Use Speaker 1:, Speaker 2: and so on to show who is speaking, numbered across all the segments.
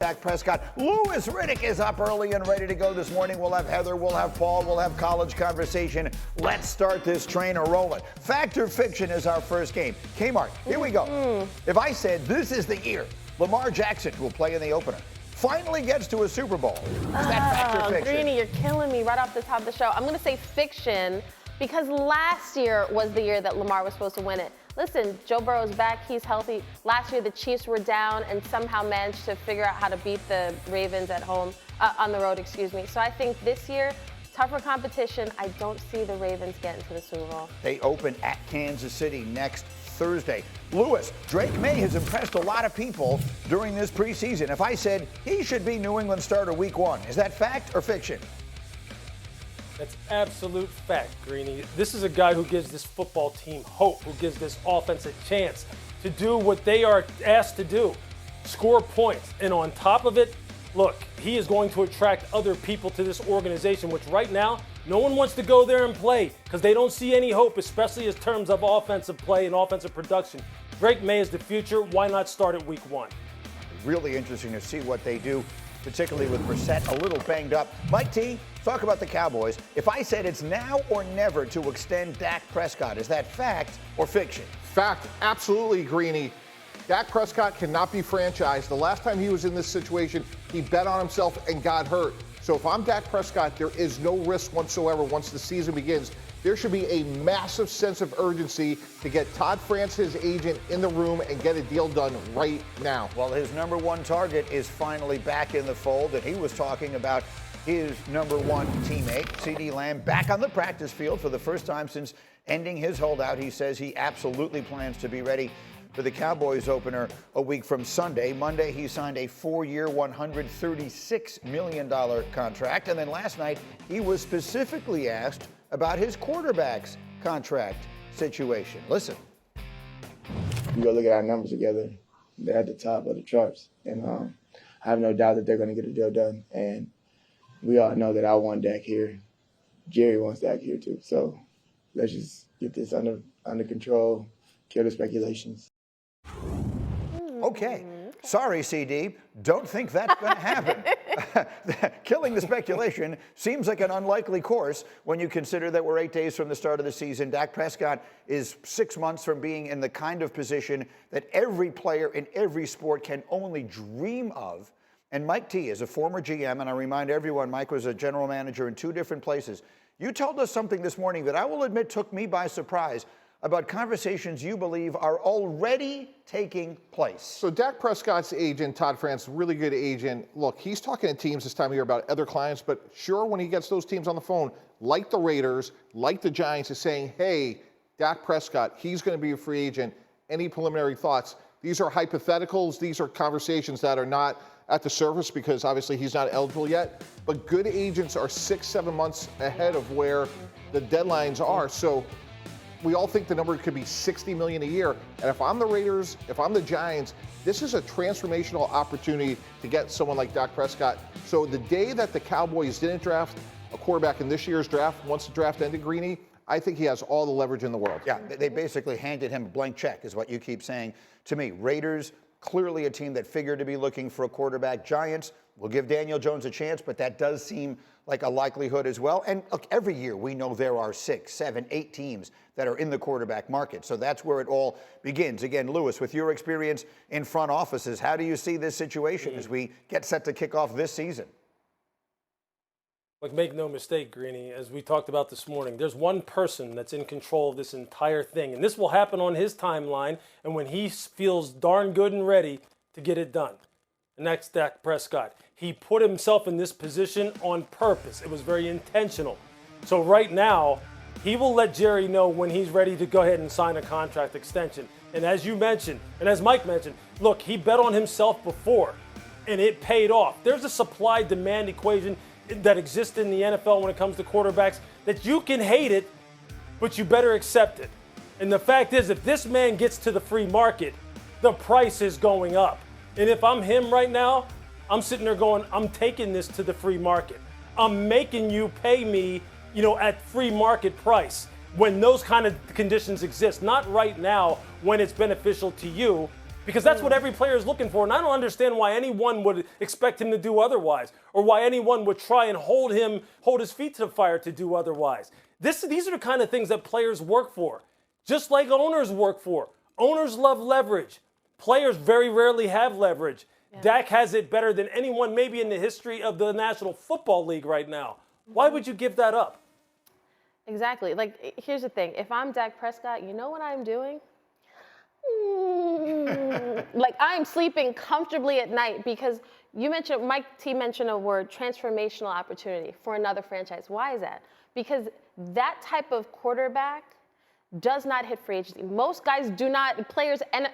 Speaker 1: Dak Prescott. Louis Riddick is up early and ready to go this morning. We'll have Heather, we'll have Paul, we'll have college conversation. Let's start this train a rolling. Fact or fiction is our first game. Kmart, here we go. If I said this is the year Lamar Jackson will play in the opener, finally gets to a Super Bowl, is that fact or fiction?
Speaker 2: Greeny, you're killing me right off the top of the show. I'm going to say fiction because last year was the year that Lamar was supposed to win it. Listen, Joe Burrow's back. He's healthy. Last year, the Chiefs were down and somehow managed to figure out how to beat the Ravens at home, on the road, excuse me. So I think this year, tougher competition. I don't see the Ravens getting to the Super Bowl.
Speaker 1: They open at Kansas City next Thursday. Lewis, Drake May has impressed a lot of people during this preseason. If I said he should be New England starter week 1, is that fact or fiction?
Speaker 3: That's absolute fact, Greeny. This is a guy who gives this football team hope, who gives this offense a chance to do what they are asked to do, score points. And on top of it, look, he is going to attract other people to this organization, which right now, no one wants to go there and play because they don't see any hope, especially in terms of offensive play and offensive production. Drake May is the future. Why not start at week 1?
Speaker 1: Really interesting to see what they do, particularly with Brissett a little banged up. Mike T, talk about the Cowboys. If I said it's now or never to extend Dak Prescott, is that fact or fiction?
Speaker 4: Fact, absolutely, Greeny. Dak Prescott cannot be franchised. The last time he was in this situation, he bet on himself and got hurt. So if I'm Dak Prescott, there is no risk whatsoever once the season begins. There should be a massive sense of urgency to get Todd France, his agent, in the room and get a deal done right now.
Speaker 1: Well, his number one target is finally back in the fold, and he was talking about his number one teammate, CeeDee Lamb, back on the practice field for the first time since ending his holdout. He says he absolutely plans to be ready for the Cowboys opener a week from Sunday. Monday, he signed a 4-year, $136 million contract. And then last night, he was specifically asked about his quarterback's contract situation. Listen.
Speaker 5: You go look at our numbers together, they're at the top of the charts. And I have no doubt that they're going to get a deal done. And we all know that I want Dak here. Jerry wants Dak here too. So let's just get this under control, kill the speculations.
Speaker 1: Okay. Sorry, CD. Don't think that's going to happen. Killing the speculation seems like an unlikely course when you consider that we're 8 days from the start of the season. Dak Prescott is 6 months from being in the kind of position that every player in every sport can only dream of. And Mike T is a former GM, and I remind everyone, Mike was a general manager in 2 different places. You told us something this morning that I will admit took me by surprise about conversations you believe are already taking place.
Speaker 4: So Dak Prescott's agent, Todd France, really good agent. Look, he's talking to teams this time of year about other clients, but sure, when he gets those teams on the phone, like the Raiders, like the Giants, is saying, hey, Dak Prescott, he's going to be a free agent. Any preliminary thoughts? These are hypotheticals. These are conversations that are not at the surface because obviously he's not eligible yet. But good agents are 6-7 months ahead of where the deadlines are. So we all think the number could be $60 million a year. And if I'm the Raiders, if I'm the Giants, this is a transformational opportunity to get someone like Dak Prescott. So the day that the Cowboys didn't draft a quarterback in this year's draft, once the draft ended, Greeny, I think he has all the leverage in the world.
Speaker 1: Yeah, they basically handed him a blank check, is what you keep saying to me. Raiders, clearly a team that figured to be looking for a quarterback. Giants will give Daniel Jones a chance, but that does seem like a likelihood as well. And look, every year we know there are 6, 7, 8 teams that are in the quarterback market. So that's where it all begins. Again, Lewis, with your experience in front offices, how do you see this situation as we get set to kick off this season?
Speaker 3: Look, make no mistake, Greeny, as we talked about this morning, there's one person that's in control of this entire thing. And this will happen on his timeline and when he feels darn good and ready to get it done. And that's Dak Prescott. He put himself in this position on purpose. It was very intentional. So right now, he will let Jerry know when he's ready to go ahead and sign a contract extension. And as you mentioned, and as Mike mentioned, look, he bet on himself before, and it paid off. There's a supply-demand equation that exists in the NFL when it comes to quarterbacks that you can hate it, but you better accept it. And the fact is, if this man gets to the free market, the price is going up. And if I'm him right now, I'm sitting there going, I'm taking this to the free market. I'm making you pay me, at free market price when those kind of conditions exist. Not right now when it's beneficial to you, Because that's what every player is looking for. And I don't understand why anyone would expect him to do otherwise, or why anyone would try and hold his feet to the fire to do otherwise. These are the kind of things that players work for, just like owners work for. Owners love leverage. Players very rarely have leverage. Yeah. Dak has it better than anyone maybe in the history of the National Football League right now. Why would you give that up?
Speaker 2: Exactly. Like, here's the thing. If I'm Dak Prescott, you know what I'm doing? Like, I'm sleeping comfortably at night because Mike T mentioned a word, transformational opportunity for another franchise. Why is that? Because that type of quarterback does not hit free agency. Most guys do not, players and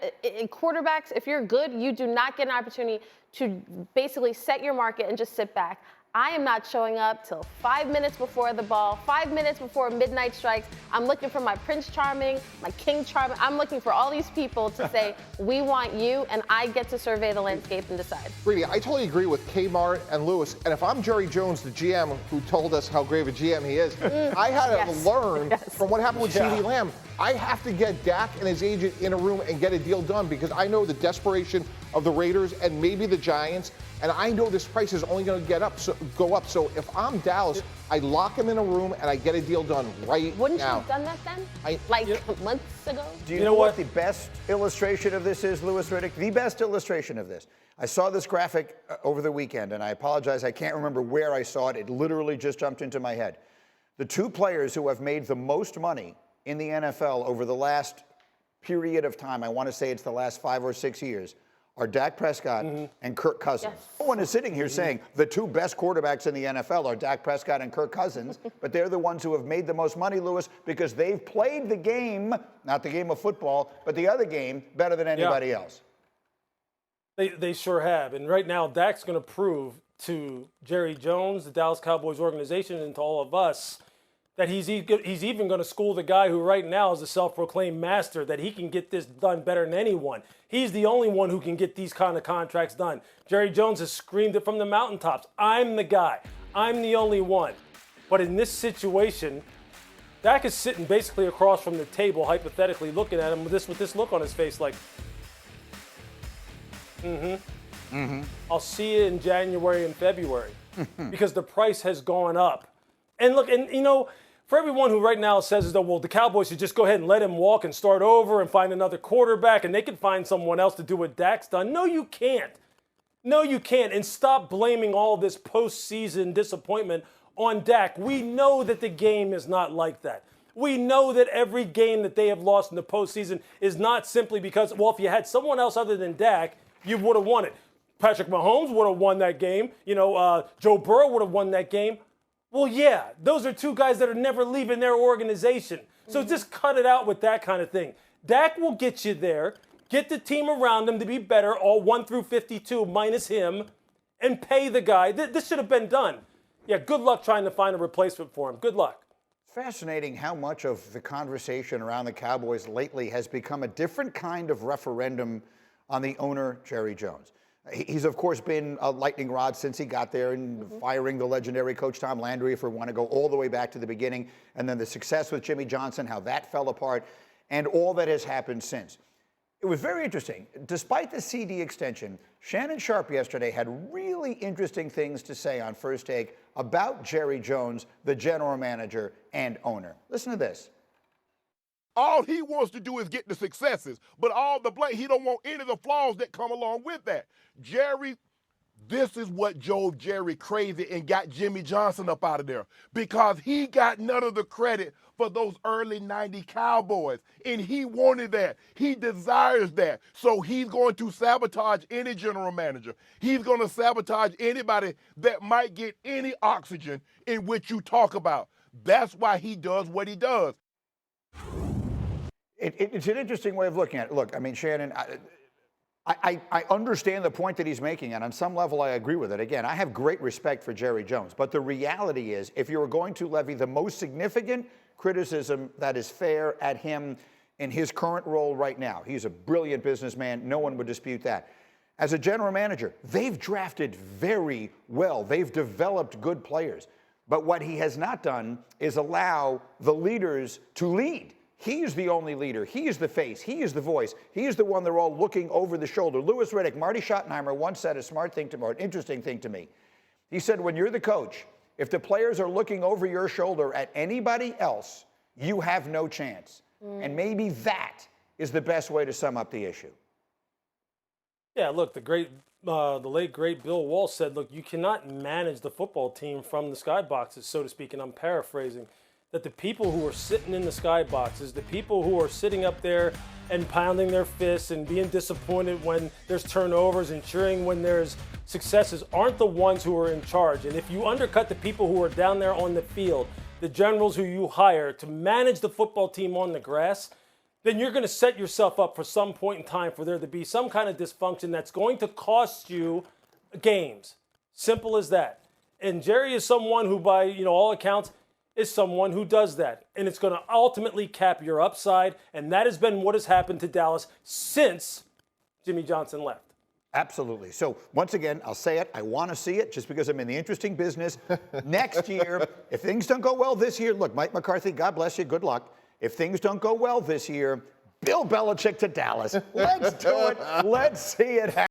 Speaker 2: quarterbacks, if you're good, you do not get an opportunity to basically set your market and just sit back. I am not showing up till 5 minutes before the ball, 5 minutes before midnight strikes. I'm looking for my Prince Charming, my King Charming. I'm looking for all these people to say, we want you, and I get to survey the landscape and decide.
Speaker 4: Brady, I totally agree with Kmart and Lewis. And if I'm Jerry Jones, the GM, who told us how great of a GM he is, I had to learn from what happened with CeeDee Lamb. I have to get Dak and his agent in a room and get a deal done because I know the desperation of the Raiders and maybe the Giants, and I know this price is only going to go up. So if I'm Dallas, I lock him in a room and I get a deal done right
Speaker 2: Wouldn't
Speaker 4: now.
Speaker 2: you have done that then? Months ago?
Speaker 1: Do you know what the best illustration of this is, Louis Riddick? The best illustration of this. I saw this graphic over the weekend, and I apologize, I can't remember where I saw it. It literally just jumped into my head. The two players who have made the most money in the NFL over the last period of time, I want to say it's the last 5 or 6 years, are Dak Prescott and Kirk Cousins.
Speaker 2: Yes.
Speaker 1: No one is sitting here saying the two best quarterbacks in the NFL are Dak Prescott and Kirk Cousins, but they're the ones who have made the most money, Louis, because they've played the game, not the game of football, but the other game better than anybody else.
Speaker 3: They sure have. And right now, Dak's going to prove to Jerry Jones, the Dallas Cowboys organization, and to all of us that he's even going to school the guy who right now is a self-proclaimed master, that he can get this done better than anyone. He's the only one who can get these kind of contracts done. Jerry Jones has screamed it from the mountaintops. I'm the guy. I'm the only one. But in this situation, Dak is sitting basically across from the table, hypothetically looking at him with this look on his face like, I'll see you in January and February because the price has gone up. And look, and you know, for everyone who right now says, well, the Cowboys should just go ahead and let him walk and start over and find another quarterback and they can find someone else to do what Dak's done. No, you can't. No, you can't. And stop blaming all this postseason disappointment on Dak. We know that the game is not like that. We know that every game that they have lost in the postseason is not simply because, well, if you had someone else other than Dak, you would have won it. Patrick Mahomes would have won that game. You know, Joe Burrow would have won that game. Well, yeah, those are two guys that are never leaving their organization. So just cut it out with that kind of thing. Dak will get you there, get the team around him to be better, all 1 through 52 minus him, and pay the guy. This should have been done. Yeah, good luck trying to find a replacement for him. Good luck.
Speaker 1: Fascinating how much of the conversation around the Cowboys lately has become a different kind of referendum on the owner, Jerry Jones. He's, of course, been a lightning rod since he got there and firing the legendary coach Tom Landry, if we want to go all the way back to the beginning, and then the success with Jimmy Johnson, how that fell apart, and all that has happened since. It was very interesting. Despite the CD extension, Shannon Sharpe yesterday had really interesting things to say on First Take about Jerry Jones, the general manager and owner. Listen to this.
Speaker 6: All he wants to do is get the successes, but all the blame, he don't want any of the flaws that come along with that. Jerry, this is what drove Jerry crazy and got Jimmy Johnson up out of there, because he got none of the credit for those early 90 Cowboys, and he wanted that. He desires that. So he's going to sabotage any general manager. He's going to sabotage anybody that might get any oxygen in which you talk about. That's why he does what he does.
Speaker 1: It's an interesting way of looking at it. Look, I mean, Shannon, I understand the point that he's making, and on some level I agree with it. Again, I have great respect for Jerry Jones, but the reality is, if you were going to levy the most significant criticism that is fair at him in his current role right now, he's a brilliant businessman, no one would dispute that. As a general manager, they've drafted very well. They've developed good players. But what he has not done is allow the leaders to lead. He is the only leader. He is the face. He is the voice. He is the one they're all looking over the shoulder. Louis Riddick, Marty Schottenheimer once said a smart thing to me, or an interesting thing to me. He said, when you're the coach, if the players are looking over your shoulder at anybody else, you have no chance. And maybe that is the best way to sum up the issue.
Speaker 3: Yeah, look, the late great Bill Walsh said, look, you cannot manage the football team from the skyboxes, so to speak, and I'm paraphrasing, that the people who are sitting in the skyboxes, the people who are sitting up there and pounding their fists and being disappointed when there's turnovers and cheering when there's successes aren't the ones who are in charge. And if you undercut the people who are down there on the field, the generals who you hire to manage the football team on the grass, then you're going to set yourself up for some point in time for there to be some kind of dysfunction that's going to cost you games. Simple as that. And Jerry is someone who, by all accounts, is someone who does that. And it's going to ultimately cap your upside. And that has been what has happened to Dallas since Jimmy Johnson left.
Speaker 1: Absolutely. So once again, I'll say it. I want to see it just because I'm in the interesting business. Next year, if things don't go well this year, look, Mike McCarthy, God bless you. Good luck. If things don't go well this year, Bill Belichick to Dallas. Let's do it. Let's see it happen.